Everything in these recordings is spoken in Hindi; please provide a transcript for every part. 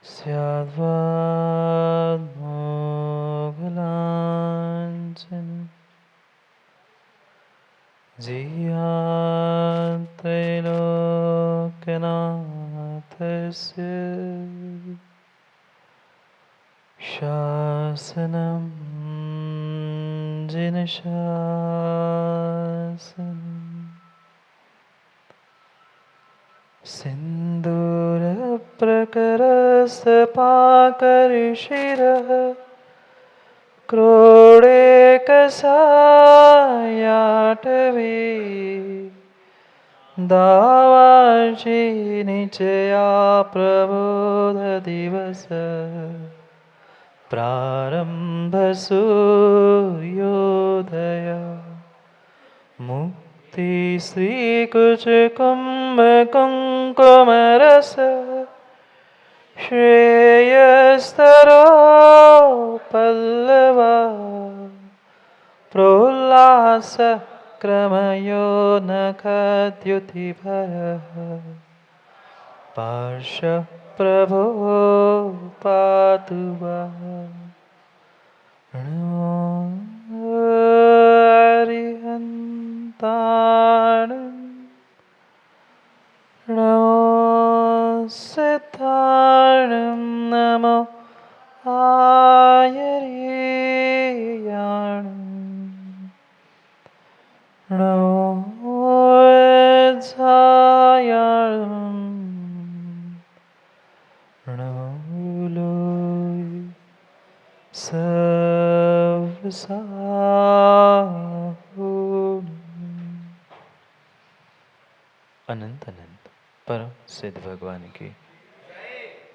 स्याद्वान्मोघलाञ्छनं जियात्रैलोक्यनाथस्य शासनं जिनशासनम् सिन्दूरप्रकरस्तपाकर्षिरः क्रोडेकसायाटवे दावांसि निचया प्रबोधदिवस प्रारम्भसूर्योदय मुक्ति श्रीकुचकुम्भकुङ्कुमरस श्रेयस्तरो पल्लवा प्रोल्लासक्रमयो नखद्युतिभरः पार्श्वप्रभो पातु वः अरिहन्ताणं नमो सिद्धाणं नमो आयर्याणं नमो वज्रायाणं नमो लोय अनंत अनंत परम सिद्ध भगवान की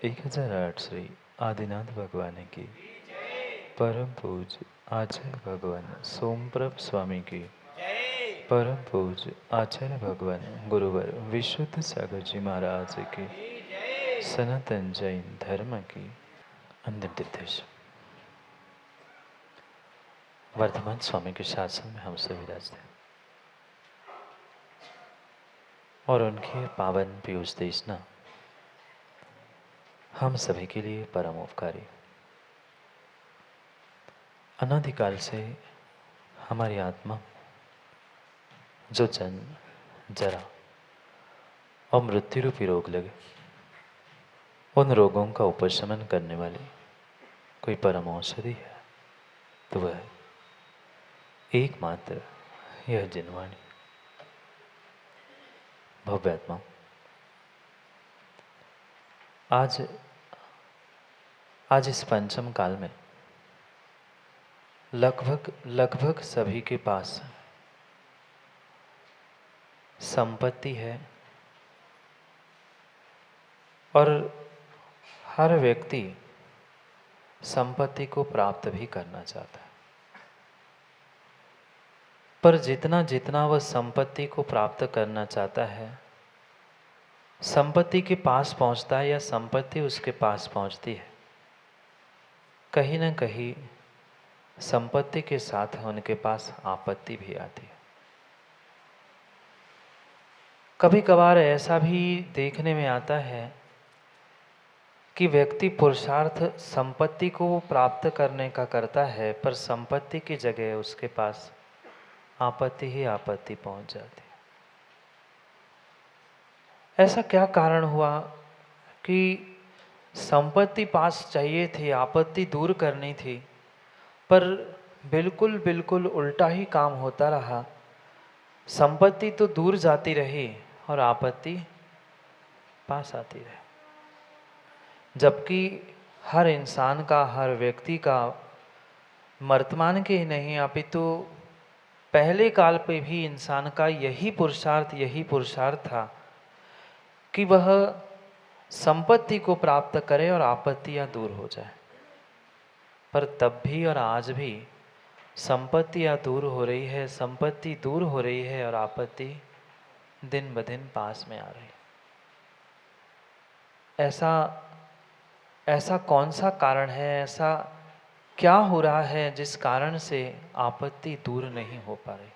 1008 श्री आदिनाथ भगवान की परम पूज्य आचार्य भगवान सोमप्रभ स्वामी की परम पूज्य आचार्य भगवान गुरुवर विशुद्ध सागर जी महाराज की सनातन जैन धर्म की अंतिम वर्तमान स्वामी के शासन में हम सभी विराजते हैं और उनके पावन पीयूष देशना हम सभी के लिए परम उपकारी। अनादिकाल से हमारी आत्मा जो जन्म जरा और मृत्यु रूपी रोग लगे उन रोगों का उपशमन करने वाली कोई परम औषधि है तो वह एकमात्र यह जिनवाणी भव्यात्मा। आज इस पंचम काल में लगभग सभी के पास संपत्ति है और हर व्यक्ति संपत्ति को प्राप्त भी करना चाहता है, पर जितना जितना वह संपत्ति को प्राप्त करना चाहता है, संपत्ति के पास पहुंचता है या संपत्ति उसके पास पहुंचती है, कहीं ना कहीं संपत्ति के साथ उनके पास आपत्ति भी आती है। कभी कभार ऐसा भी देखने में आता है कि व्यक्ति पुरुषार्थ संपत्ति को प्राप्त करने का करता है, पर संपत्ति की जगह उसके पास आपत्ति ही आपत्ति पहुंच जाती है। ऐसा क्या कारण हुआ कि संपत्ति पास चाहिए थी, आपत्ति दूर करनी थी, पर बिल्कुल उल्टा ही काम होता रहा। संपत्ति तो दूर जाती रही और आपत्ति पास आती रही, जबकि हर इंसान का, हर व्यक्ति का, वर्तमान के ही नहीं अपितु पहले काल पे भी इंसान का यही पुरुषार्थ था कि वह संपत्ति को प्राप्त करे और आपत्तियां दूर हो जाए। पर तब भी और आज भी संपत्तियां दूर हो रही है, संपत्ति दूर हो रही है और आपत्ति दिन ब दिन पास में आ रही है। ऐसा कौन सा कारण है, ऐसा क्या हो रहा है जिस कारण से आपत्ति दूर नहीं हो पा रही?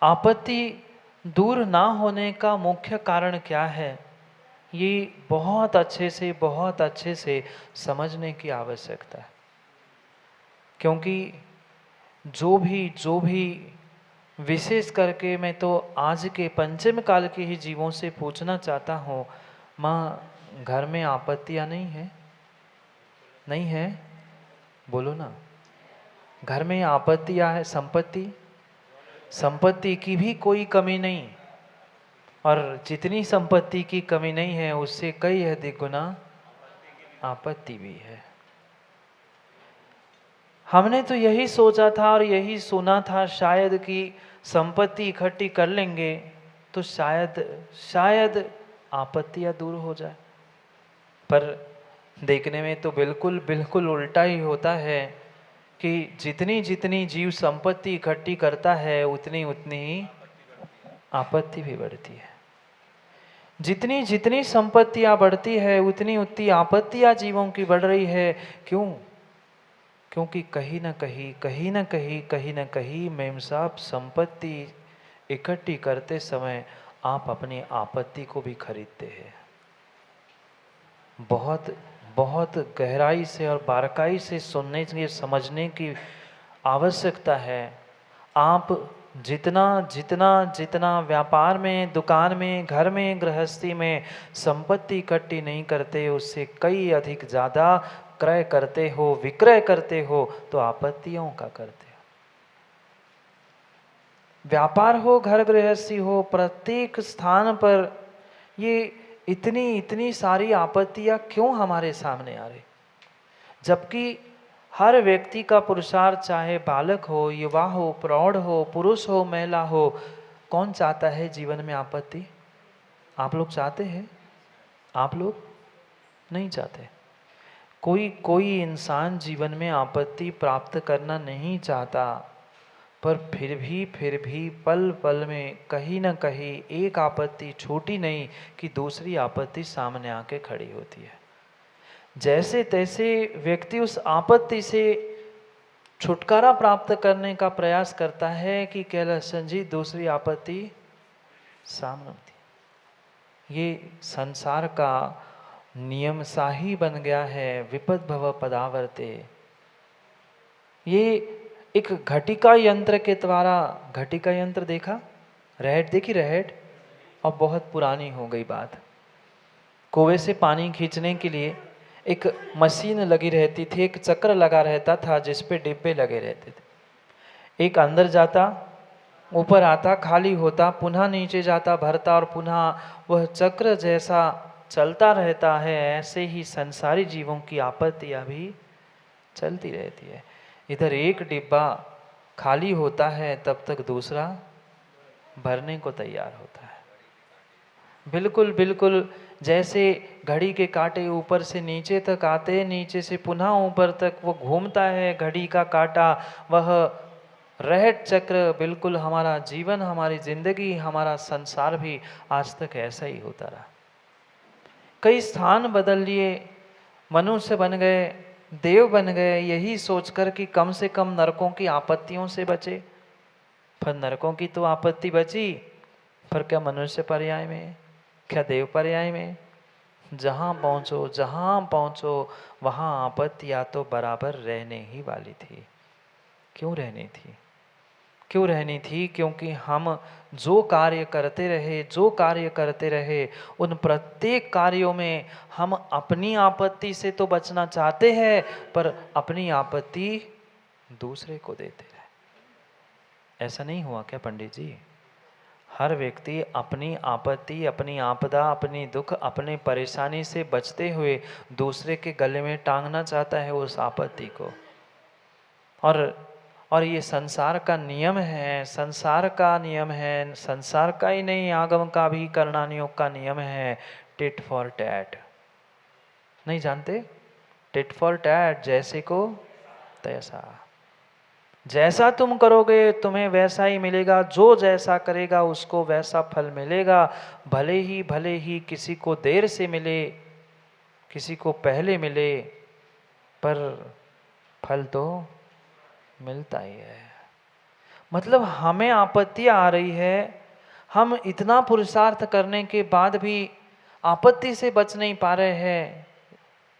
आपत्ति दूर ना होने का मुख्य कारण क्या है, ये बहुत अच्छे से समझने की आवश्यकता है। क्योंकि जो भी विशेष करके मैं तो आज के पंचम काल के ही जीवों से पूछना चाहता हूँ, माँ घर में आपत्तियाँ नहीं है? नहीं है? बोलो ना। घर में आपत्तियाँ है, संपत्ति की भी कोई कमी नहीं, और जितनी संपत्ति की कमी नहीं है उससे कई अधिक गुना आपत्ति भी है। हमने तो यही सोचा था और यही सुना था शायद कि संपत्ति इकट्ठी कर लेंगे तो शायद आपत्तियां दूर हो जाए, पर देखने में तो बिल्कुल उल्टा ही होता है कि जितनी जीव संपत्ति इकट्ठी करता है उतनी ही आपत्ति भी बढ़ती है। जितनी संपत्तियां बढ़ती है उतनी आपत्तियां जीवों की बढ़ रही है। क्यों? क्योंकि कहीं न कहीं मेम साहब संपत्ति इकट्ठी करते समय आप अपनी आपत्ति को भी खरीदते हैं। बहुत गहराई से और बारकाई से सुनने की समझने की आवश्यकता है। आप जितना व्यापार में, दुकान में, घर में, गृहस्थी में संपत्ति इकट्ठी नहीं करते, उससे कई अधिक ज़्यादा क्रय करते हो, विक्रय करते हो तो आपत्तियों का करते हो। व्यापार हो, घर गृहस्थी हो, प्रत्येक स्थान पर ये इतनी सारी आपत्तियां क्यों हमारे सामने आ रही? जबकि हर व्यक्ति का पुरुषार्थ, चाहे बालक हो, युवा हो, प्रौढ़ हो, पुरुष हो, महिला हो, कौन चाहता है जीवन में आपत्ति? आप लोग चाहते हैं? आप लोग नहीं चाहते। कोई इंसान जीवन में आपत्ति प्राप्त करना नहीं चाहता, पर फिर भी पल पल में कहीं न कहीं एक आपत्ति छोटी नहीं कि दूसरी आपत्ति सामने आके खड़ी होती है। जैसे तैसे व्यक्ति उस आपत्ति से छुटकारा प्राप्त करने का प्रयास करता है कि कैलासन जी दूसरी आपत्ति सामने होती है। ये संसार का नियम सा ही बन गया है, विपद भव पदावर्ते। ये एक घटिका यंत्र के द्वारा, घटिका यंत्र देखा? रहट देखी? रहट? और बहुत पुरानी हो गई बात। कुएं से पानी खींचने के लिए एक मशीन लगी रहती थी, एक चक्र लगा रहता था जिस पे डिब्बे लगे रहते थे। एक अंदर जाता, ऊपर आता, खाली होता, पुनः नीचे जाता, भरता, और पुनः वह चक्र जैसा चलता रहता है। ऐसे ही संसारी जीवों की आपत्तियां भी चलती रहती है। इधर एक डिब्बा खाली होता है तब तक दूसरा भरने को तैयार होता है। बिल्कुल जैसे घड़ी के कांटे ऊपर से नीचे तक आते, नीचे से पुनः ऊपर तक वो घूमता है घड़ी का कांटा, वह रहट चक्र। बिल्कुल हमारा जीवन, हमारी जिंदगी, हमारा संसार भी आज तक ऐसा ही होता रहा। कई स्थान बदल लिए, मनुष्य बन गए, देव बन गए, यही सोचकर कि कम से कम नरकों की आपत्तियों से बचे। पर नरकों की तो आपत्ति बची, पर क्या मनुष्य पर्याय में, क्या देव पर्याय में? जहाँ पहुँचो वहाँ आपत्तियाँ तो बराबर रहने ही वाली थी। क्यों रहनी थी? क्योंकि हम जो कार्य करते रहे उन प्रत्येक कार्यों में हम अपनी आपत्ति से तो बचना चाहते हैं, पर अपनी आपत्ति दूसरे को देते रहे। ऐसा नहीं हुआ क्या पंडित जी? हर व्यक्ति अपनी आपत्ति, अपनी आपदा, अपनी दुख, अपनी परेशानी से बचते हुए दूसरे के गले में टांगना चाहता है उस आपत्ति को। और ये संसार का नियम है, संसार का ही नहीं, आगम का भी, करणानियोग का नियम है, टिट फॉर टैट। नहीं जानते? टिट फॉर टैट, जैसे को तैसा। जैसा तुम करोगे तुम्हें वैसा ही मिलेगा, जो जैसा करेगा उसको वैसा फल मिलेगा। भले ही किसी को देर से मिले, किसी को पहले मिले, पर फल तो मिलता ही है। मतलब हमें आपत्तियां आ रही है, हम इतना पुरुषार्थ करने के बाद भी आपत्ति से बच नहीं पा रहे हैं,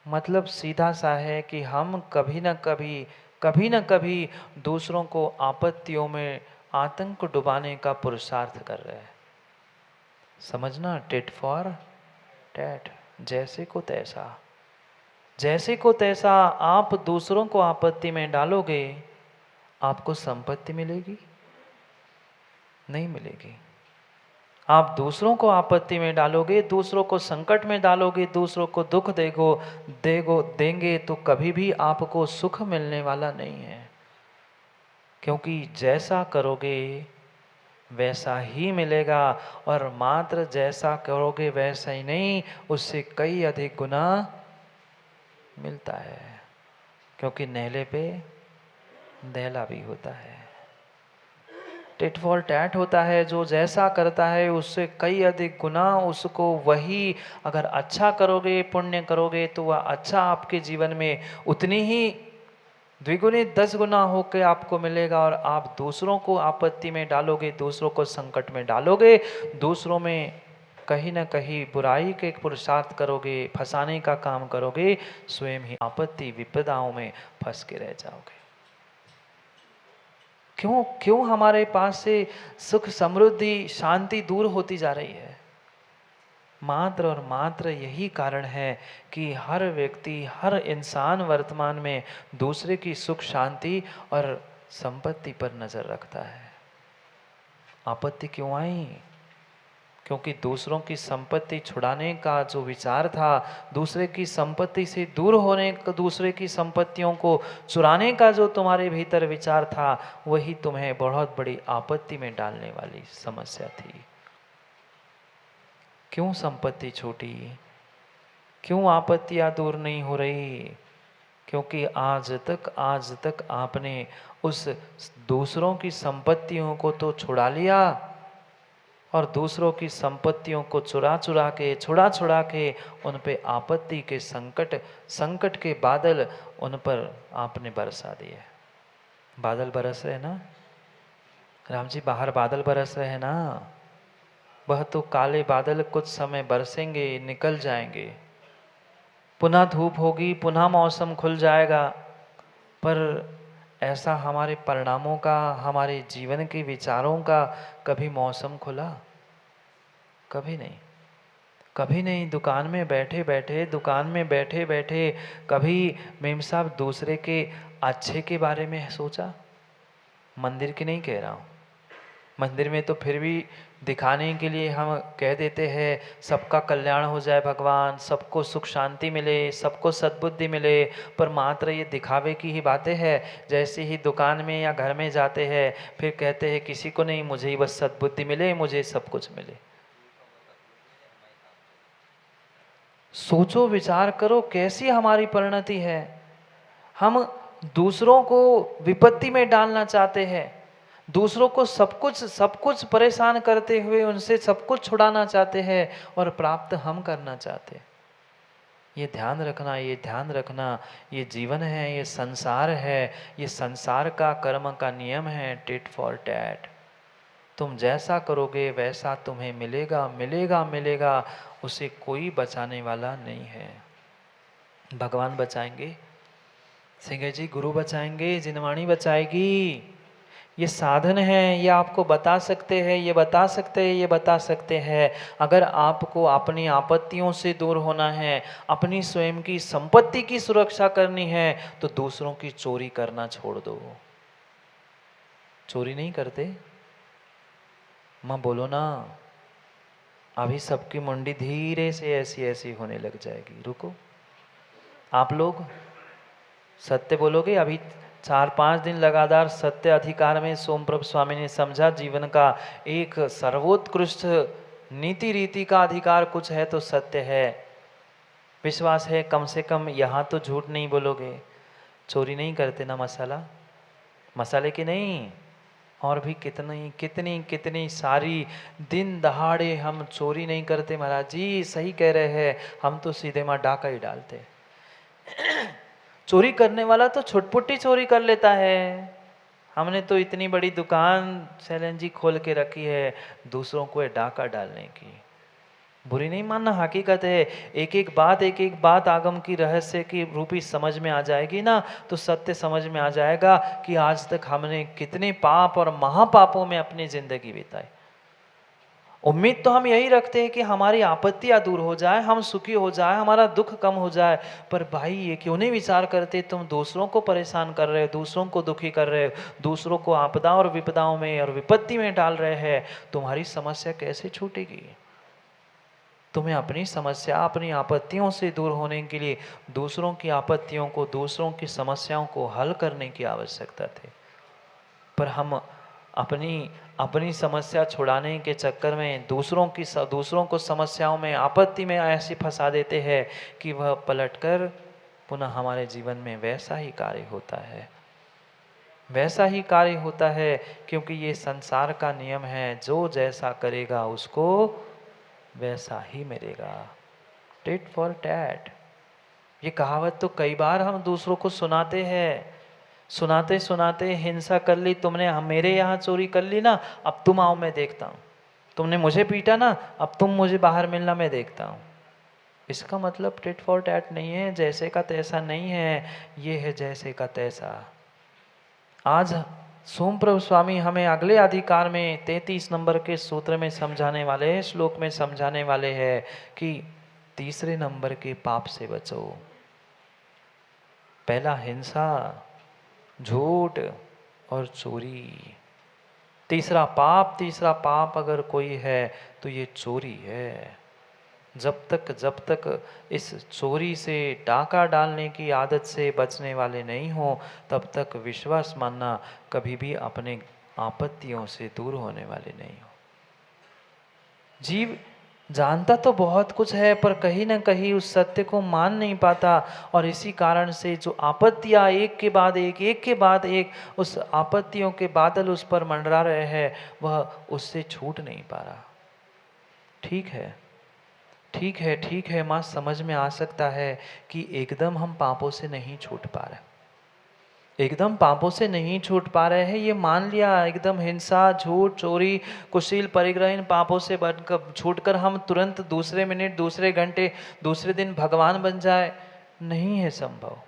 मतलब सीधा सा है कि हम कभी न कभी दूसरों को आपत्तियों में आतंक डुबाने का पुरुषार्थ कर रहे हैं। समझना, टिट फॉर टैट, जैसे को तैसा। जैसे को तैसा आप दूसरों को आपत्ति में डालोगे, आपको संपत्ति मिलेगी? नहीं मिलेगी। आप दूसरों को आपत्ति में डालोगे, दूसरों को संकट में डालोगे, दूसरों को दुख देंगे तो कभी भी आपको सुख मिलने वाला नहीं है। क्योंकि जैसा करोगे वैसा ही मिलेगा, और मात्र जैसा करोगे वैसा ही नहीं, उससे कई अधिक गुना मिलता है। क्योंकि नेले पे दहला भी होता है। टिट फॉर टैट होता है, जो जैसा करता है उससे कई अधिक गुना उसको वही, अगर अच्छा करोगे, पुण्य करोगे, तो वह अच्छा आपके जीवन में उतनी ही द्विगुणित 10 गुना होकर आपको मिलेगा। और आप दूसरों को आपत्ति में डालोगे, दूसरों को संकट में डालोगे, दूसरों में कहीं ना कहीं बुराई के पुरुषार्थ करोगे, फंसाने का काम करोगे, स्वयं ही आपत्ति विपदाओं में फंस के रह जाओगे। क्यों क्यों हमारे पास से सुख, समृद्धि, शांति दूर होती जा रही है? मात्र और मात्र यही कारण है कि हर व्यक्ति, हर इंसान वर्तमान में दूसरे की सुख, शांति और संपत्ति पर नजर रखता है। आपत्ति क्यों आई? क्योंकि दूसरों की संपत्ति छुड़ाने का जो विचार था, दूसरे की संपत्ति से दूर होने का, दूसरे की संपत्तियों को चुराने का जो तुम्हारे भीतर विचार था, वही तुम्हें बहुत बड़ी आपत्ति में डालने वाली समस्या थी। क्यों संपत्ति छूटी? क्यों आपत्तियां दूर नहीं हो रही? क्योंकि आज तक आपने उस दूसरों की संपत्तियों को तो छुड़ा लिया, और दूसरों की संपत्तियों को छुड़ा छुड़ा के उन पे आपत्ति के संकट के बादल उन पर आपने बरसा दिए। बादल बरस रहे ना राम जी, बाहर बादल बरस रहे हैं ना। वह तो काले बादल कुछ समय बरसेंगे, निकल जाएंगे, पुनः धूप होगी, पुनः मौसम खुल जाएगा। पर ऐसा हमारे परिणामों का, हमारे जीवन के विचारों का कभी मौसम खुला? कभी नहीं। कभी नहीं। दुकान में बैठे बैठे कभी मेम साहब दूसरे के अच्छे के बारे में सोचा? मंदिर की नहीं कह रहा हूँ। मंदिर में तो फिर भी दिखाने के लिए हम कह देते हैं सबका कल्याण हो जाए भगवान, सबको सुख शांति मिले, सबको सद्बुद्धि मिले, पर मात्र ये दिखावे की ही बातें हैं। जैसे ही दुकान में या घर में जाते हैं फिर कहते हैं किसी को नहीं, मुझे ही बस सद्बुद्धि मिले, मुझे सब कुछ मिले। सोचो, विचार करो, कैसी हमारी परिणति है। हम दूसरों को विपत्ति में डालना चाहते हैं, दूसरों को सब कुछ परेशान करते हुए उनसे सब कुछ छुड़ाना चाहते हैं, और प्राप्त हम करना चाहते हैं। ये ध्यान रखना, ये ध्यान रखना, ये जीवन है, ये संसार है, ये संसार का कर्म का नियम है, टिट फॉर टैट। तुम जैसा करोगे वैसा तुम्हें मिलेगा, मिलेगा, मिलेगा। उसे कोई बचाने वाला नहीं है। भगवान बचाएंगे, सिंह जी गुरु बचाएंगे, जिनवाणी बचाएगी। ये साधन है, ये आपको बता सकते हैं, ये बता सकते हैं, ये बता सकते हैं। अगर आपको अपनी आपत्तियों से दूर होना है, अपनी स्वयं की संपत्ति की सुरक्षा करनी है, तो दूसरों की चोरी करना छोड़ दो। चोरी नहीं करते? माँ बोलो ना। अभी सबकी मुंडी धीरे से ऐसी ऐसी होने लग जाएगी। रुको, आप लोग सत्य बोलोगे? अभी 4-5 दिन लगातार सत्य अधिकार में सोमप्रभ स्वामी ने समझा जीवन का एक सर्वोत्कृष्ट नीति रीति का अधिकार कुछ है तो सत्य है। विश्वास है कम से कम यहाँ तो झूठ नहीं बोलोगे। चोरी नहीं करते ना मसाले की नहीं, और भी कितनी कितनी कितनी सारी दिन दहाड़े हम चोरी नहीं करते। महाराज जी सही कह रहे हैं, हम तो सीधे माँ डाका ही डालते। चोरी करने वाला तो छुटपुटी चोरी कर लेता है। हमने तो इतनी बड़ी दुकान शैलन जी खोल के रखी है दूसरों को डाका डालने की। बुरी नहीं मानना, हकीकत है। एक एक बात आगम की रहस्य की रूपी समझ में आ जाएगी ना, तो सत्य समझ में आ जाएगा कि आज तक हमने कितने पाप और महापापों में अपनी जिंदगी बिताई। उम्मीद तो हम यही रखते हैं कि हमारी आपत्तियां दूर हो जाए, हम सुखी हो जाए, हमारा दुख कम हो जाए। पर भाई ये क्यों नहीं विचार करते, तुम दूसरों को परेशान कर रहे हो, दूसरों को दुखी कर रहे हो, दूसरों को आपदा और विपदाओं में और विपत्ति में डाल रहे हैं। तुम्हारी समस्या कैसे छूटेगी? तुम्हें अपनी समस्या, अपनी आपत्तियों से दूर होने के लिए दूसरों की आपत्तियों को, दूसरों की समस्याओं को हल करने की आवश्यकता थी। पर हम अपनी अपनी समस्या छुड़ाने के चक्कर में दूसरों को समस्याओं में, आपत्ति में ऐसे फंसा देते हैं कि वह पलटकर पुनः हमारे जीवन में वैसा ही कार्य होता है, वैसा ही कार्य होता है। क्योंकि ये संसार का नियम है, जो जैसा करेगा उसको वैसा ही मिलेगा। टिट फॉर टैट, ये कहावत तो कई बार हम दूसरों को सुनाते हैं। सुनाते सुनाते हिंसा कर ली तुमने, हम मेरे यहाँ चोरी कर ली ना, अब तुम आओ मैं देखता हूँ। तुमने मुझे पीटा ना, अब तुम मुझे बाहर मिलना, मैं देखता हूँ। इसका मतलब टिट फॉर टैट नहीं है, जैसे का तैसा नहीं है, ये है जैसे का तैसा। आज सोमप्रभु स्वामी हमें अगले अधिकार में 33 नंबर के सूत्र में समझाने वाले हैं, श्लोक में समझाने वाले हैं कि तीसरे नंबर के पाप से बचो। पहला हिंसा, झूठ और चोरी। तीसरा पाप अगर कोई है तो ये चोरी है। जब तक इस चोरी से, डाका डालने की आदत से बचने वाले नहीं हो, तब तक विश्वास मानना कभी भी अपने आपत्तियों से दूर होने वाले नहीं हो। जीव जानता तो बहुत कुछ है, पर कहीं ना कहीं उस सत्य को मान नहीं पाता, और इसी कारण से जो आपत्तियां एक के बाद एक उस आपत्तियों के बादल उस पर मंडरा रहे हैं, वह उससे छूट नहीं पा रहा। ठीक है माँ, समझ में आ सकता है कि एकदम हम पापों से नहीं छूट पा रहे, एकदम पापों से नहीं छूट पा रहे हैं, ये मान लिया। एकदम हिंसा, झूठ, चोरी, कुशील, परिग्रह, इन पापों से बनकर छूटकर हम तुरंत दूसरे मिनट, दूसरे घंटे, दूसरे दिन भगवान बन जाए, नहीं है संभव।